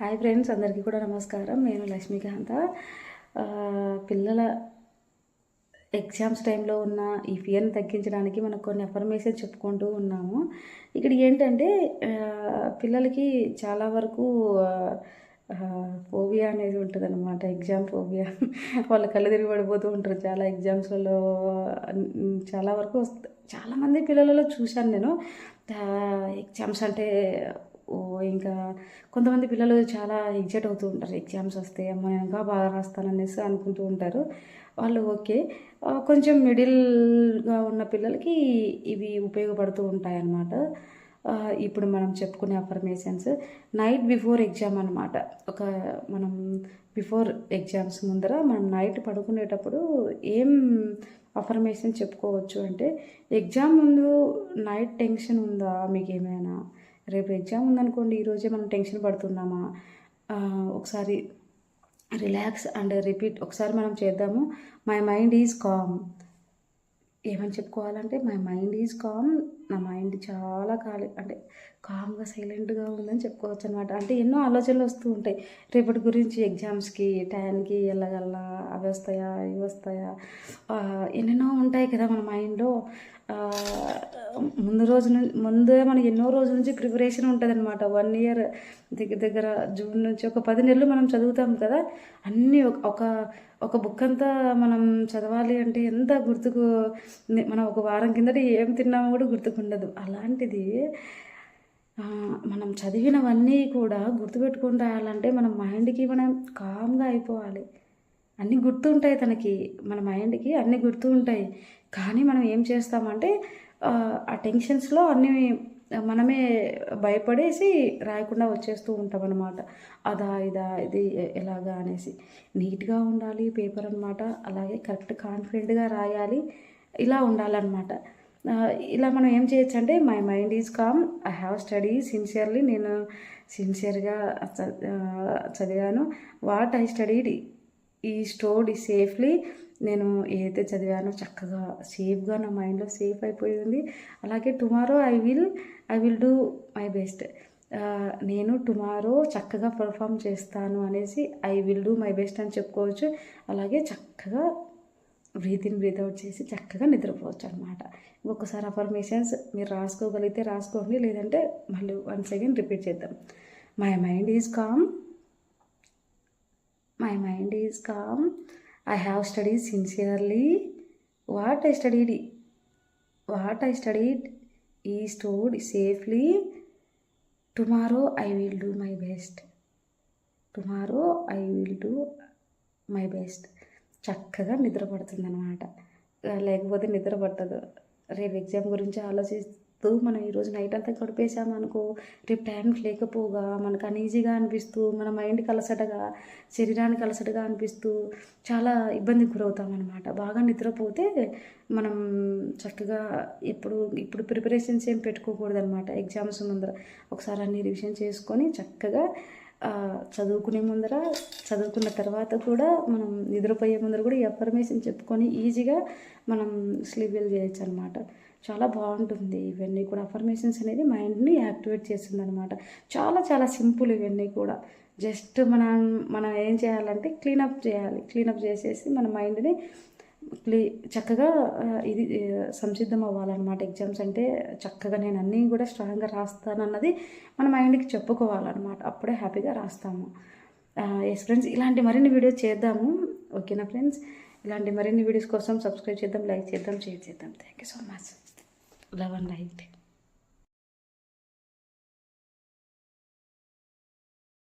Hi friends, అందరికీ కూడా నమస్కారం. నేను లక్ష్మీకాంత. పిల్లల ఎగ్జామ్స్ టైంలో ఉన్న ఈ ఫియర్ని తగ్గించడానికి మనం కొన్ని అఫర్మేషన్ చెప్పుకుంటూ ఉన్నాము. ఇక్కడ ఏంటంటే పిల్లలకి చాలా వరకు ఫోబియా అనేది ఉంటుందన్నమాట. Exam phobia. వాళ్ళ కళ్ళు తిరిగి పడిపోతూ ఉంటారు చాలా ఎగ్జామ్స్లలో. చాలా వరకు చాలామంది పిల్లలలో చూశాను నేను. ఎగ్జామ్స్ అంటే ఇంకా కొంతమంది పిల్లలు చాలా ఎగ్జైట్ అవుతూ ఉంటారు. ఎగ్జామ్స్ వస్తే అమ్మ నేను ఇంకా బాగా రాస్తాననేసి అనుకుంటూ ఉంటారు. వాళ్ళు ఓకే. కొంచెం మిడిల్గా ఉన్న పిల్లలకి ఇవి ఉపయోగపడుతూ ఉంటాయన్నమాట. ఇప్పుడు మనం చెప్పుకునే అఫర్మేషన్స్ నైట్ బిఫోర్ ఎగ్జామ్ అనమాట. మనం బిఫోర్ ఎగ్జామ్స్ ముందర మనం నైట్ పడుకునేటప్పుడు ఏం అఫర్మేషన్ చెప్పుకోవచ్చు అంటే, ఎగ్జామ్ ముందు నైట్ టెన్షన్ ఉందా మీకు ఏమైనా? రేపు ఎగ్జామ్ ఉందనుకోండి, ఈరోజే మనం టెన్షన్ పడుతున్నామా? ఒకసారి రిలాక్స్ అండ్ రిపీట్ ఒకసారి మనం చేద్దాము. My mind is calm. ఏమని చెప్పుకోవాలంటే, మై మైండ్ ఈజ్ కామ్. నా మైండ్ చాలా కామ్గా సైలెంట్గా ఉందని చెప్పుకోవచ్చు అనమాట. అంటే ఎన్నో ఆలోచనలు వస్తూ ఉంటాయి రేపటి గురించి. ఎగ్జామ్స్కి టైంకి వెళ్ళగలరా, అవి వస్తాయా ఇవి వస్తాయా, ఎన్నెన్నో ఉంటాయి కదా మన మైండ్లో. ముందే మనకి ఎన్నో రోజుల నుంచి ప్రిపరేషన్ ఉంటుంది అనమాట. 1 ఇయర్ దగ్గర జూన్ నుంచి ఒక 10 నెలలు మనం చదువుతాం కదా. అన్నీ ఒక బుక్ అంతా మనం చదవాలి అంటే ఎంత గుర్తుకు, మనం ఒక వారం కిందట ఏం తిన్నామో కూడా గుర్తుకుండదు. అలాంటిది మనం చదివినవన్నీ కూడా గుర్తుపెట్టుకుని రాయాలంటే మన మైండ్కి మనం కామ్గా అయిపోవాలి. అన్నీ గుర్తుంటాయి తనకి, మన మైండ్కి అన్నీ గుర్తు ఉంటాయి. కానీ మనం ఏం చేస్తామంటే ఆ టెన్షన్స్లో అన్నీ మనమే భయపడేసి రాయకుండా వచ్చేస్తూ ఉంటాం అనమాట. ఇది ఎలాగా అనేసి. నీట్గా ఉండాలి పేపర్ అనమాట. అలాగే కరెక్ట్ కాన్ఫిడెంట్గా రాయాలి. ఇలా ఉండాలన్నమాట. ఇలా మనం ఏం చేయొచ్చు అంటే, my mind is calm, I have study sincerely. నేను సిన్సియర్గా చదివాను. వాట్ ఐ స్టడీడ్ ఈ స్టోర్డ్ సేఫ్లీ. నేను ఏదైతే చదివానో చక్కగా సేఫ్గా నా మైండ్లో సేఫ్ అయిపోయింది. అలాగే tomorrow I will do my best. నేను టుమారో చక్కగా పర్ఫామ్ చేస్తాను అనేసి I will do my best అని చెప్పుకోవచ్చు. అలాగే చక్కగా బ్రీత్ ఇన్ బ్రీత్ అవుట్ చేసి చక్కగా నిద్రపోవచ్చు అనమాట. ఒక్కసారి అఫర్మేషన్స్ మీరు రాసుకోగలిగితే రాసుకోండి, లేదంటే మళ్ళీ వన్స్ అగైన్ రిపీట్ చేద్దాం. My mind is calm, my mind is calm, I have studied sincerely. What I studied is stored safely. Tomorrow I will do my best. Tomorrow I will do my best. చక్కగా నిద్ర పడుతుంది అనమాట. లేకపోతే నిద్ర పట్టదు. రేపు exam గురించి ఆలోచిస్తూ మనం ఈరోజు నైట్ అంతా గడిపేసామనుకో, రేపు టైంకి లేకపోగా మనకు అనీజీగా అనిపిస్తూ, మన మైండ్కి అలసటగా, శరీరానికి అలసటగా అనిపిస్తూ చాలా ఇబ్బందికి గురవుతాం అనమాట. బాగా నిద్రపోతే మనం చక్కగా ఇప్పుడు ప్రిపరేషన్స్ ఏం పెట్టుకోకూడదు అనమాట. ఎగ్జామ్స్ ముందర ఒకసారి అన్ని రివిజన్ చేసుకొని చక్కగా చదువుకున్న తర్వాత కూడా మనం నిద్రపోయే ముందర కూడా ఈ అఫర్మేషన్ చెప్పుకొని ఈజీగా మనం స్లీప్ వెల్ చేయొచ్చు అనమాట. చాలా బాగుంటుంది. ఇవన్నీ కూడా అఫర్మేషన్స్ అనేది మైండ్ని యాక్టివేట్ చేస్తుంది అనమాట. చాలా చాలా సింపుల్ ఇవన్నీ కూడా. జస్ట్ మనం ఏం చేయాలంటే క్లీనప్ చేసేసి మన మైండ్ని చక్కగా ఇది సంసిద్ధం అవ్వాలన్నమాట. ఎగ్జామ్స్ అంటే చక్కగా నేను అన్నీ కూడా స్ట్రాంగ్గా రాస్తానన్నది మన మైండ్కి చెప్పుకోవాలన్నమాట. అప్పుడే హ్యాపీగా రాస్తాము. ఎస్ ఫ్రెండ్స్, ఇలాంటి మరిన్ని వీడియోస్ చేద్దాము. ఓకేనా ఫ్రెండ్స్? ఇలాంటి మరిన్ని వీడియోస్ కోసం సబ్స్క్రైబ్ చేద్దాం, లైక్ చేద్దాం, షేర్ చేద్దాం. Thank you so much. Love and light.